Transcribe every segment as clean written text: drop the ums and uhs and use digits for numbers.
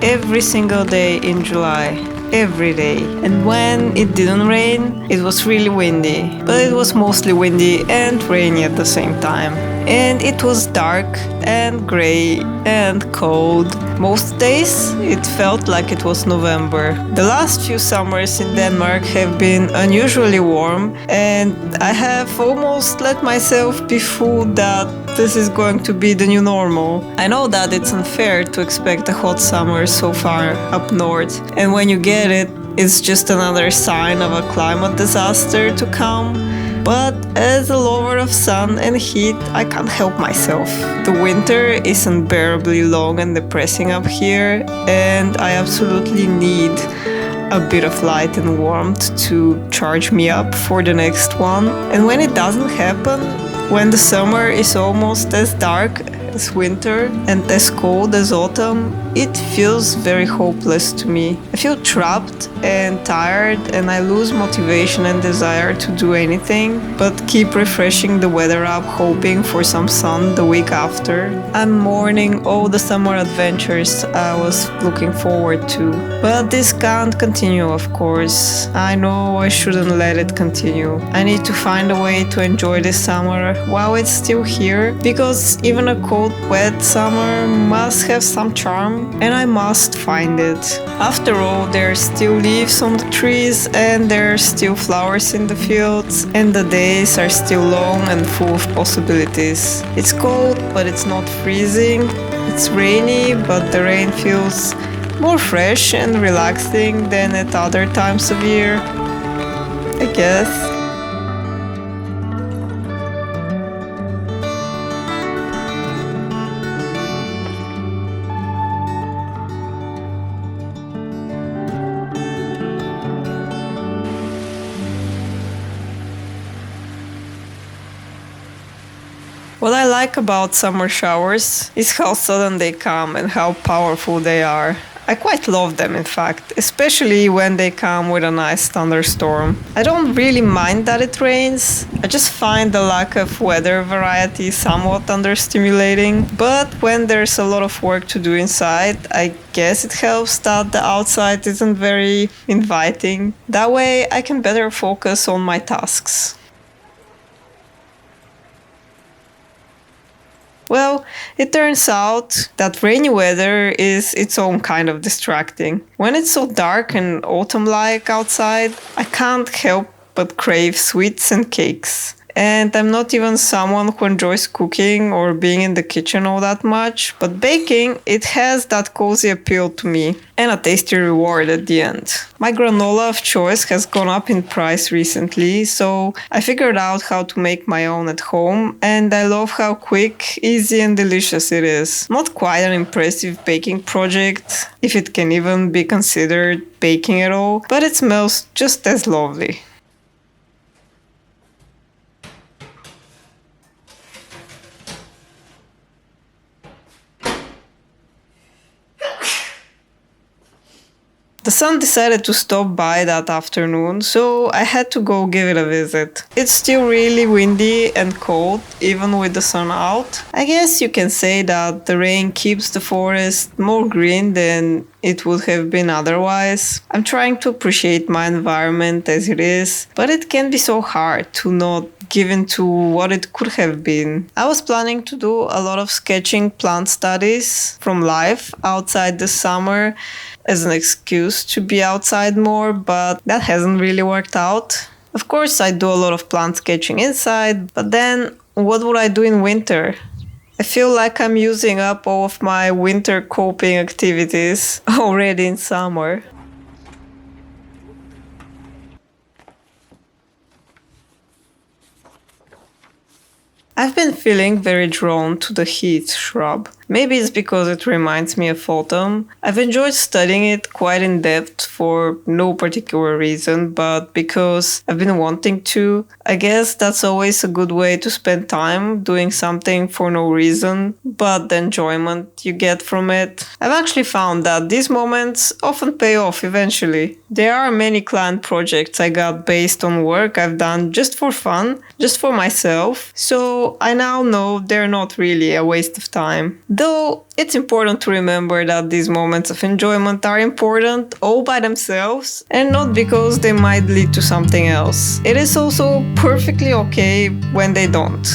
every single day in July. Every day. And when it didn't rain, it was really windy. But it was mostly windy and rainy at the same time. And it was dark and gray and cold. Most days it felt like it was November. The last few summers in Denmark have been unusually warm, and I have almost let myself be fooled that this is going to be the new normal. I know that it's unfair to expect a hot summer so far up north, and when you get it, it's just another sign of a climate disaster to come. But as a lover of sun and heat, I can't help myself. The winter is unbearably long and depressing up here, and I absolutely need a bit of light and warmth to charge me up for the next one. And when it doesn't happen, when the summer is almost as dark as winter and as cold as autumn, it feels very hopeless to me. I feel trapped and tired, and I lose motivation and desire to do anything but keep refreshing the weather up, hoping for some sun the week after. I'm mourning all the summer adventures I was looking forward to. But this can't continue, of course. I know I shouldn't let it continue. I need to find a way to enjoy this summer while it's still here, because even a cold, wet summer must have some charm, and I must find it. After all, there are still leaves on the trees, and there are still flowers in the fields, and the days are still long and full of possibilities. It's cold, but it's not freezing. It's rainy, but the rain feels more fresh and relaxing than at other times of year, I guess. What I like about summer showers is how sudden they come and how powerful they are. I quite love them, in fact, especially when they come with a nice thunderstorm. I don't really mind that it rains. I just find the lack of weather variety somewhat understimulating. But when there's a lot of work to do inside, I guess it helps that the outside isn't very inviting. That way I can better focus on my tasks. Well, it turns out that rainy weather is its own kind of distracting. When it's so dark and autumn-like outside, I can't help but crave sweets and cakes. And I'm not even someone who enjoys cooking or being in the kitchen all that much, but baking, it has that cozy appeal to me, and a tasty reward at the end. My granola of choice has gone up in price recently, so I figured out how to make my own at home, and I love how quick, easy and delicious it is. Not quite an impressive baking project, if it can even be considered baking at all, but it smells just as lovely. The sun decided to stop by that afternoon, so I had to go give it a visit. It's still really windy and cold, even with the sun out. I guess you can say that the rain keeps the forest more green than it would have been otherwise. I'm trying to appreciate my environment as it is, but it can be so hard to not give into what it could have been. I was planning to do a lot of sketching plant studies from life outside this summer as an excuse to be outside more, but that hasn't really worked out. Of course, I do a lot of plant sketching inside, but then what would I do in winter? I feel like I'm using up all of my winter coping activities already in summer. I've been feeling very drawn to the heath shrub. Maybe it's because it reminds me of autumn. I've enjoyed studying it quite in depth for no particular reason, but because I've been wanting to. I guess that's always a good way to spend time, doing something for no reason, but the enjoyment you get from it. I've actually found that these moments often pay off eventually. There are many client projects I got based on work I've done just for fun, just for myself, so I now know they're not really a waste of time. Though it's important to remember that these moments of enjoyment are important all by themselves and not because they might lead to something else. It is also perfectly okay when they don't.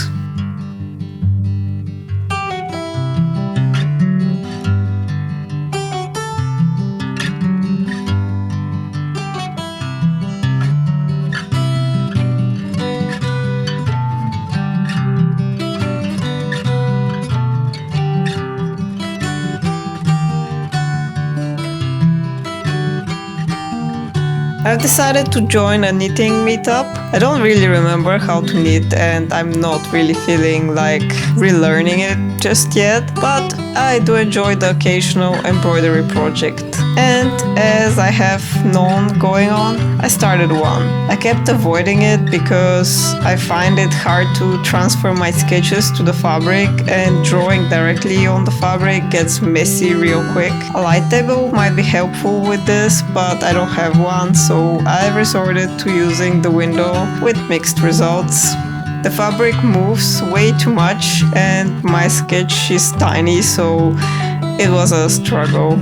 I've decided to join a knitting meetup. I don't really remember how to knit and I'm not really feeling like relearning it just yet, but I do enjoy the occasional embroidery project. And as I have none going on, I started one. I kept avoiding it because I find it hard to transfer my sketches to the fabric, and drawing directly on the fabric gets messy real quick. A light table might be helpful with this, but I don't have one, so I've resorted to using the window with mixed results. The fabric moves way too much and my sketch is tiny, so it was a struggle.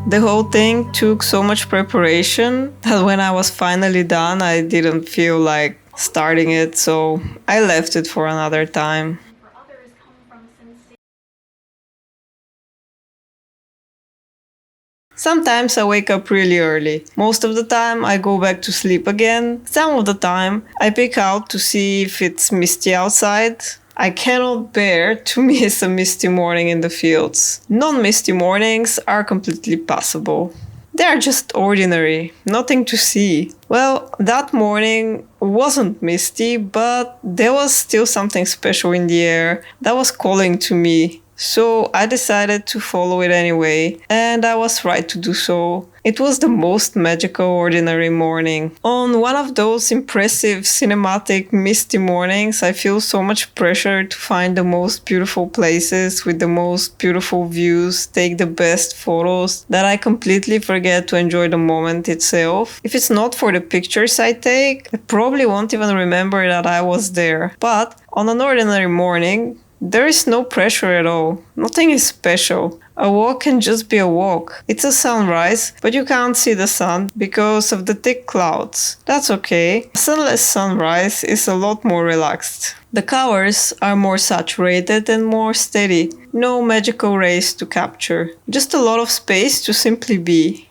The whole thing took so much preparation that when I was finally done, I didn't feel like starting it, so I left it for another time. Sometimes I wake up really early. Most of the time I go back to sleep again. Some of the time I peek out to see if it's misty outside. I cannot bear to miss a misty morning in the fields. Non-misty mornings are completely passable. They are just ordinary, nothing to see. Well, that morning wasn't misty, but there was still something special in the air that was calling to me. So I decided to follow it anyway, and I was right to do so. It was the most magical ordinary morning. On one of those impressive cinematic misty mornings, I feel so much pressure to find the most beautiful places with the most beautiful views, take the best photos, that I completely forget to enjoy the moment itself. If it's not for the pictures I take, I probably won't even remember that I was there. But on an ordinary morning, there is no pressure at all. Nothing is special. A walk can just be a walk. It's a sunrise, but you can't see the sun because of the thick clouds. That's okay. A sunless sunrise is a lot more relaxed. The colors are more saturated and more steady. No magical rays to capture. Just a lot of space to simply be.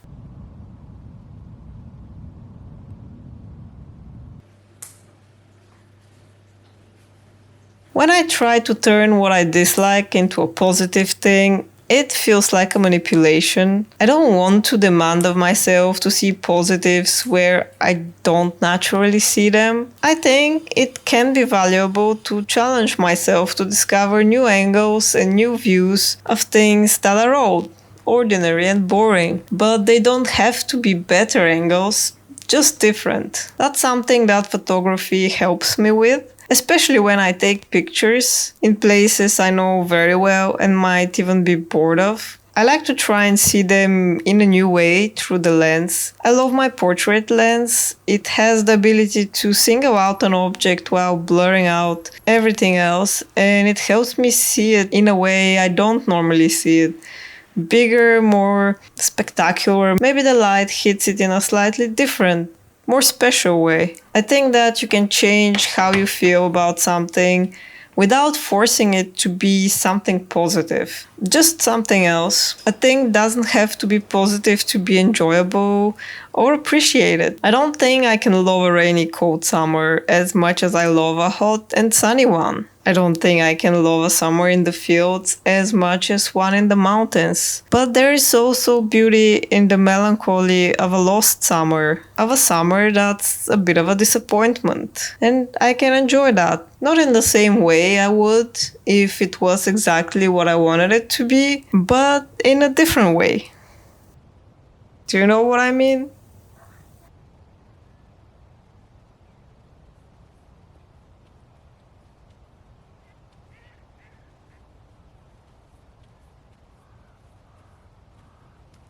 When I try to turn what I dislike into a positive thing, it feels like a manipulation. I don't want to demand of myself to see positives where I don't naturally see them. I think it can be valuable to challenge myself to discover new angles and new views of things that are old, ordinary and boring. But they don't have to be better angles, just different. That's something that photography helps me with. Especially when I take pictures in places I know very well and might even be bored of. I like to try and see them in a new way through the lens. I love my portrait lens. It has the ability to single out an object while blurring out everything else, and it helps me see it in a way I don't normally see it. Bigger, more spectacular. Maybe the light hits it in a slightly different, more special way. I think that you can change how you feel about something without forcing it to be something positive. Just something else. A thing doesn't have to be positive to be enjoyable or appreciated. I don't think I can love a rainy cold summer as much as I love a hot and sunny one. I don't think I can love a summer in the fields as much as one in the mountains. But there is also beauty in the melancholy of a lost summer, of a summer that's a bit of a disappointment. And I can enjoy that. Not in the same way I would if it was exactly what I wanted it to be, but in a different way. Do you know what I mean?